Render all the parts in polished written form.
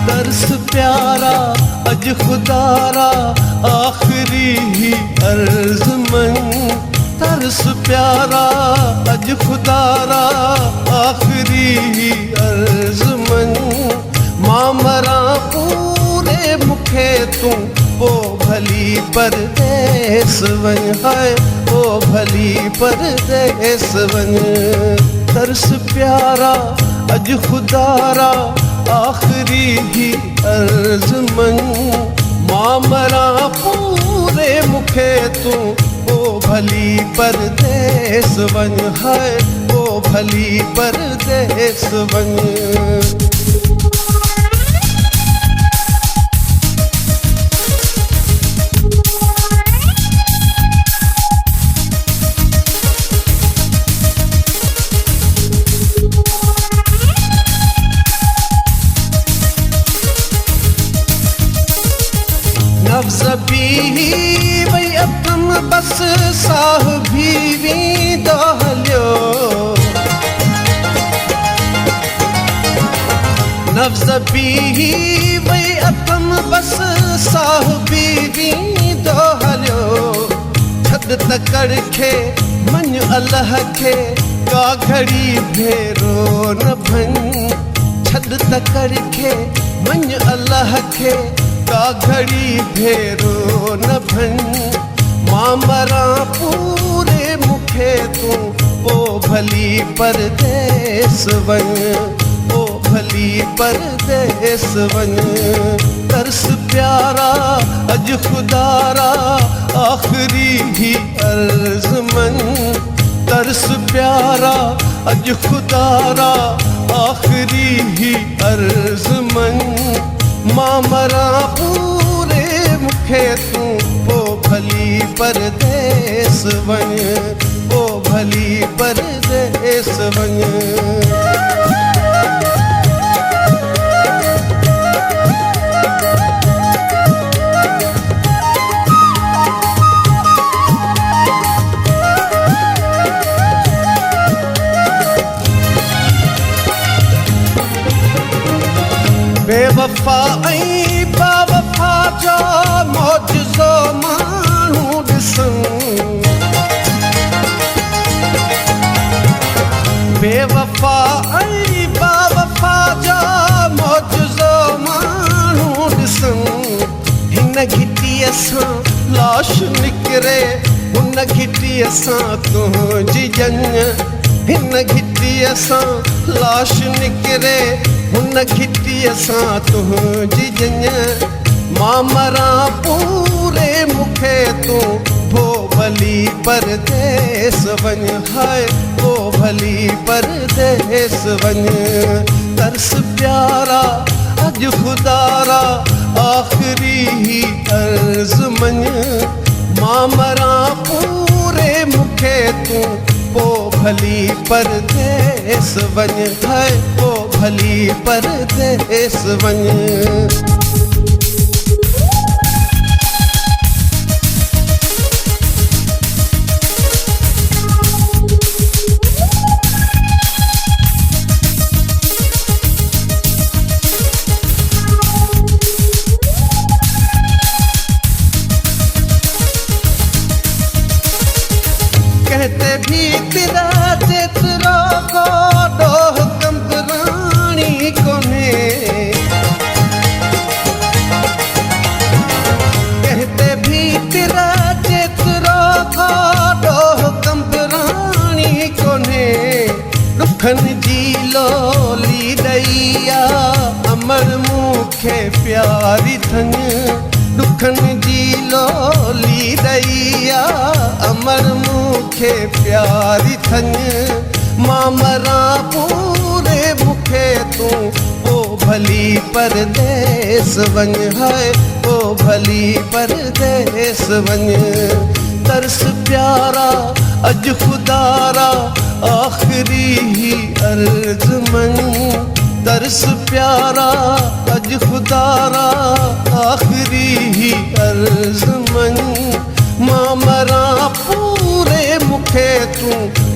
तरस प्यारा अज खुदारा आखिरी ही अर्ज़मंद। तरस प्यारा अज खुदारा आखिरी ही अर्ज़मंद। मां मरा पूरे मुखे तू ओ भली परदेस वन है, ओ भली परदेस वन। तरस प्यारा अज खुदारा आखिरी ही अर्ज़मंद। मां मरा पूरे मुखे तू ओ भली परदेस वन है, ओ भली परदेस वन। नफ़्ज़ वई अतम बस साहिबी वेंदो हलियो। नफ़्ज़ वई अतम बस साहिबी वेंदो हलियो। छद तकड़ खे मन अल्लाह खे का घड़ी भेरो न भन। छद तकड़ खे मन अल्लाह खे का घड़ी भेरो न भन। मां मरा पूरे मुखे तू ओ भली परदेस वन, ओ भली परदेस वन। तरस प्यारा अज खुदारा आखिरी ही अर्ज़मंद। तरस प्यारा अज खुदारा आखिरी ही अर्ज़मंद। मां मरा पूरे मुखे तू ओ भली परदेस वन, ओ भली परदेस वन। बेवफा ऐं बावफा जो मौजज़ो माण्हू ॾिसूं। बेवफा ऐं बावफा जो मौजज़ो माण्हू ॾिसूं। हिन घिटीअ सां लाश निकिरे, हुन घिटीअ सां तुंहिंजी ॼञ। हिन घिटीअ सां लाश निकिरे, हुन घिटीअ सां तुंहिंजी ॼञ। मां मरा पूरे मुखे तू ओ भली परदेस वन है, ओ भली परदेस वन। तरस प्यारा अज खुदारा आखिरी ही अर्ज़मंद। मां मरा पूरे मुखे तू ओ भली परदेस वन है, ओ भली परदेस वन। कहते भी तेरा जेतिरो को डोह कंदराणी कोने। कहते भी तेरा जेतिरो को डोह कंदराणी कोने। दुखन जी लोली ॾैया अमर मुखे प्यारी थन। दुखन जी लोली ॾैया अमर मुखे प्यारी थन। मां मरा पूरे मुखे तू ओ भली परदेस वन है, ओ भली परदेस वन। तरस प्यारा अज खुदारा आखिरी ही अर्ज़मंद। तरस प्यारा अज खुदारा आखिरी ही अर्ज़मंद। मां मरा पूरे मुखे तू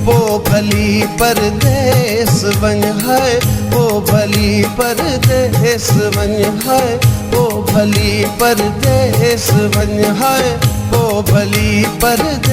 पो भली परदेस वञ है, पो भली परदेस वञ है, पो भली परदेस वञ है, पो भली परदेस